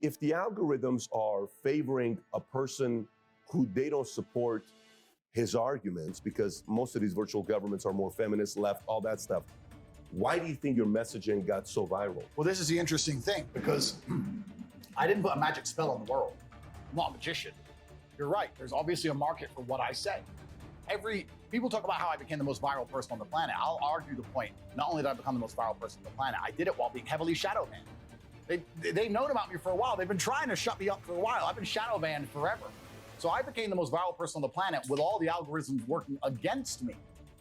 if the algorithms are favoring a person who they don't support his arguments, because most of these virtual governments are more feminist, left, all that stuff, why do you think your messaging got so viral? Well, this is the interesting thing, because I didn't put a magic spell on the world. I'm not a magician. You're right. There's obviously a market for what I say. People talk about how I became the most viral person on the planet. I'll argue the point. Not only did I become the most viral person on the planet, I did it while being heavily shadow banned. They've known about me for a while. They've been trying to shut me up for a while. I've been shadow banned forever. So I became the most viral person on the planet with all the algorithms working against me.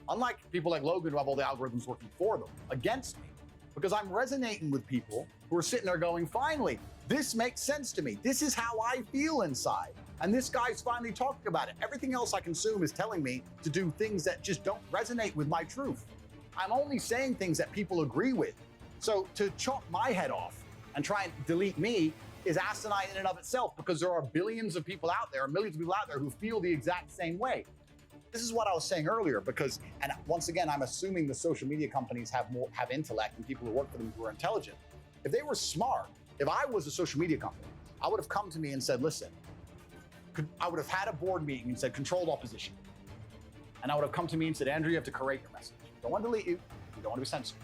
Unlike people like Logan who have all the algorithms working for them, against me. Because I'm resonating with people who are sitting there going, finally, this makes sense to me. This is how I feel inside. And this guy's finally talking about it. Everything else I consume is telling me to do things that just don't resonate with my truth. I'm only saying things that people agree with. So to chop my head off and try and delete me is asinine in and of itself, because there are billions of people out there, millions of people out there who feel the exact same way. This is what I was saying earlier, because, and once again, I'm assuming the social media companies have intellect and people who work for them who are intelligent. If they were smart, if I was a social media company, I would have come to me and said, listen, I would have had a board meeting and said, controlled opposition. And I would have come to me and said, Andrew, you have to correct your message. I don't want to delete you. You don't want to be censored.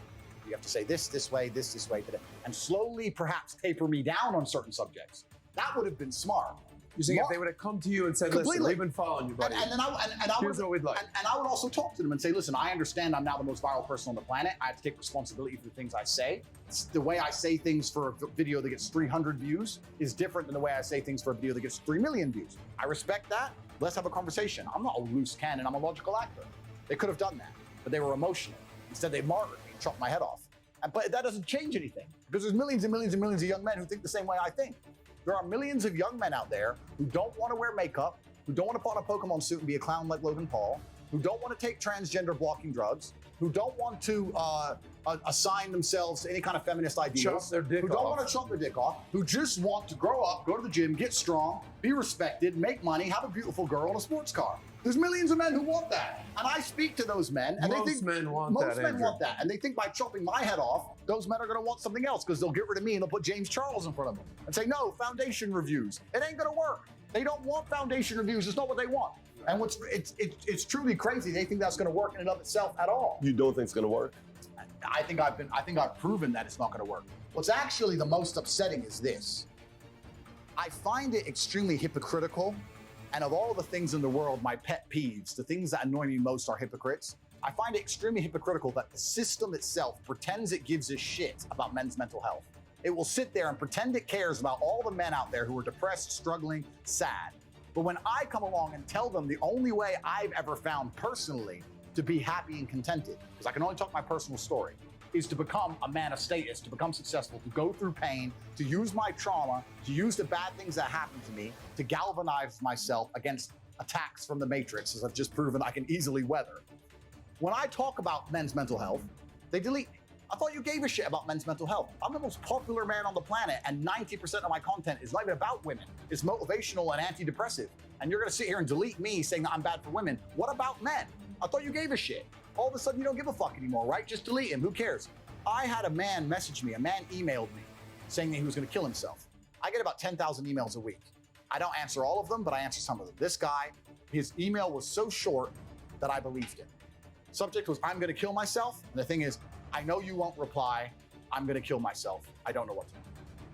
You have to say this way, this way, and slowly perhaps taper me down on certain subjects. That would have been smart. You think if they would have come to you and said, listen, we've been following you, buddy. Here's what we'd like. And I would also talk to them and say, listen, I understand I'm now the most viral person on the planet. I have to take responsibility for the things I say. The way I say things for a video that gets 300 views is different than the way I say things for a video that gets 3 million views. I respect that. Let's have a conversation. I'm not a loose cannon. I'm a logical actor. They could have done that, but they were emotional. Instead, they martyred me and chopped my head off. But that doesn't change anything, because there's millions and millions and millions of young men who think the same way I think. There are millions of young men out there who don't want to wear makeup, who don't want to put on a Pokemon suit and be a clown like Logan Paul, who don't want to take transgender blocking drugs, who don't want to assign themselves to any kind of feminist ideals, chop their dick who don't off. want to chop their dick off, who just want to grow up, go to the gym, get strong, be respected, make money, have a beautiful girl and a sports car. There's millions of men who want that. And I speak to those men, and Most they think men want most that, men Andrew. want that. And they think by chopping my head off, those men are gonna want something else, because they'll get rid of me and they'll put James Charles in front of them and say, no, foundation reviews. It ain't gonna work. They don't want foundation reviews. It's not what they want. And it's truly crazy. They think that's gonna work in and of itself at all. You don't think it's going to work? I think I've proven that it's not gonna work. What's actually the most upsetting is this. I find it extremely hypocritical. And of all the things in the world, my pet peeves, the things that annoy me most are hypocrites. I find it extremely hypocritical that the system itself pretends it gives a shit about men's mental health. It will sit there and pretend it cares about all the men out there who are depressed, struggling, sad. But when I come along and tell them the only way I've ever found personally to be happy and contented, because I can only talk my personal story, is to become a man of status, to become successful, to go through pain, to use my trauma, to use the bad things that happened to me, to galvanize myself against attacks from the Matrix, as I've just proven I can easily weather. When I talk about men's mental health, they delete me. I thought you gave a shit about men's mental health. I'm the most popular man on the planet, and 90% of my content is not even about women. It's motivational and antidepressive. And you're gonna sit here and delete me saying that I'm bad for women. What about men? I thought you gave a shit. All of a sudden you don't give a fuck anymore, right? Just delete him, who cares? I had a man message me, a man emailed me saying that he was gonna kill himself. I get about 10,000 emails a week. I don't answer all of them, but I answer some of them. This guy, his email was so short that I believed it. Subject was, I'm gonna kill myself. And the thing is, I know you won't reply. I'm gonna kill myself. I don't know what to do.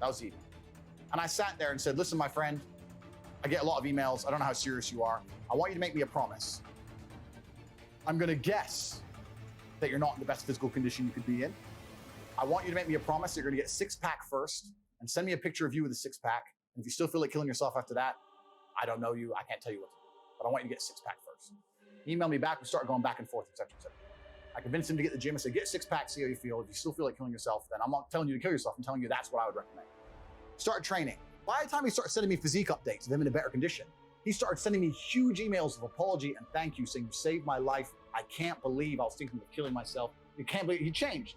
That was the email. And I sat there and said, listen, my friend, I get a lot of emails. I don't know how serious you are. I want you to make me a promise. I'm gonna guess that you're not in the best physical condition you could be in. I want you to make me a promise that you're gonna get a six-pack first and send me a picture of you with a six-pack. And if you still feel like killing yourself after that, I don't know you, I can't tell you what to do, but I want you to get a six-pack first. Email me back, we start going back and forth, etc., etc. I convinced him to get the gym. I said, get a six-pack, see how you feel. If you still feel like killing yourself, then I'm not telling you to kill yourself, I'm telling you that's what I would recommend. Start training. By the time he started sending me physique updates of him in a better condition, he started sending me huge emails of apology and thank you, saying you saved my life. I can't believe I was thinking of killing myself. You can't believe he changed.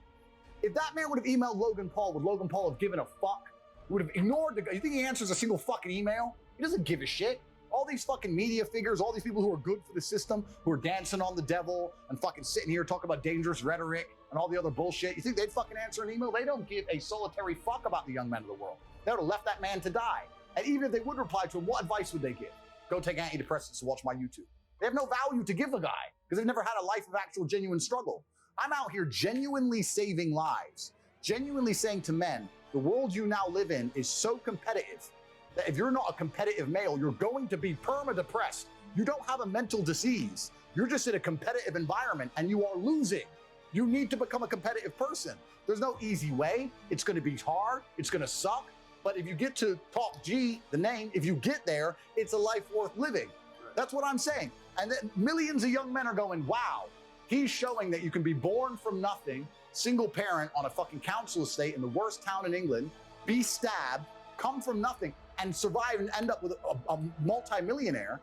If that man would have emailed Logan Paul, would Logan Paul have given a fuck? He would have ignored the guy. You think he answers a single fucking email? He doesn't give a shit. All these fucking media figures, all these people who are good for the system, who are dancing on the devil and fucking sitting here talking about dangerous rhetoric and all the other bullshit. You think they'd fucking answer an email? They don't give a solitary fuck about the young men of the world. They would have left that man to die. And even if they would reply to him, what advice would they give? Go take antidepressants and watch my YouTube. They have no value to give a guy because they've never had a life of actual genuine struggle. I'm out here genuinely saving lives, genuinely saying to men, the world you now live in is so competitive that if you're not a competitive male, you're going to be perma-depressed. You don't have a mental disease. You're just in a competitive environment and you are losing. You need to become a competitive person. There's no easy way. It's gonna be hard, it's gonna suck, but if you get to top G, the name, if you get there, it's a life worth living. That's what I'm saying. And then millions of young men are going, wow, he's showing that you can be born from nothing, single parent on a fucking council estate in the worst town in England, be stabbed, come from nothing, and survive and end up with a multi-millionaire.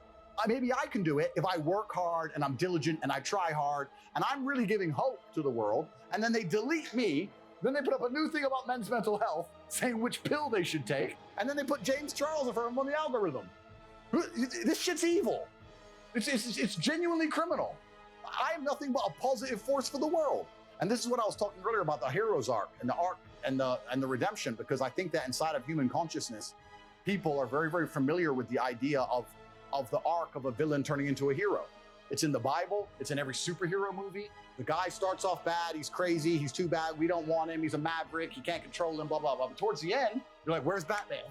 Maybe I can do it if I work hard and I'm diligent and I try hard and I'm really giving hope to the world. And then they delete me. Then they put up a new thing about men's mental health saying which pill they should take. And then they put James Charles in front of them on the algorithm. This shit's evil. It's genuinely criminal. I am nothing but a positive force for the world. And this is what I was talking earlier about the hero's arc and the redemption, because I think that inside of human consciousness, people are very, very familiar with the idea of the arc of a villain turning into a hero. It's in the Bible, it's in every superhero movie. The guy starts off bad, he's crazy, he's too bad, we don't want him, he's a maverick, he can't control him, blah, blah, blah. But towards the end, you're like, where's Batman?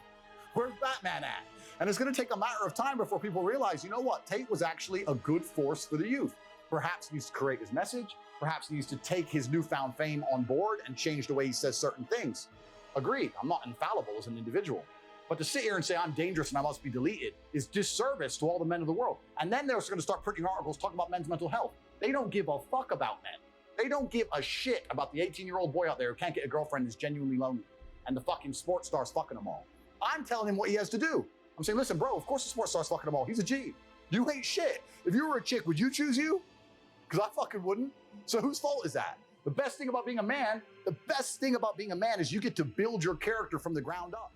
Where's Batman at? And it's gonna take a matter of time before people realize, you know what, Tate was actually a good force for the youth. Perhaps he needs to create his message, perhaps he needs to take his newfound fame on board and change the way he says certain things. Agreed, I'm not infallible as an individual. But to sit here and say I'm dangerous and I must be deleted is disservice to all the men of the world. And then they're going to start printing articles talking about men's mental health. They don't give a fuck about men. They don't give a shit about the 18-year-old boy out there who can't get a girlfriend and is genuinely lonely. And the fucking sports star's fucking them all. I'm telling him what he has to do. I'm saying, listen, bro, of course the sports star's fucking them all. He's a G. You ain't shit. If you were a chick, would you choose you? Because I fucking wouldn't. So whose fault is that? The best thing about being a man is you get to build your character from the ground up.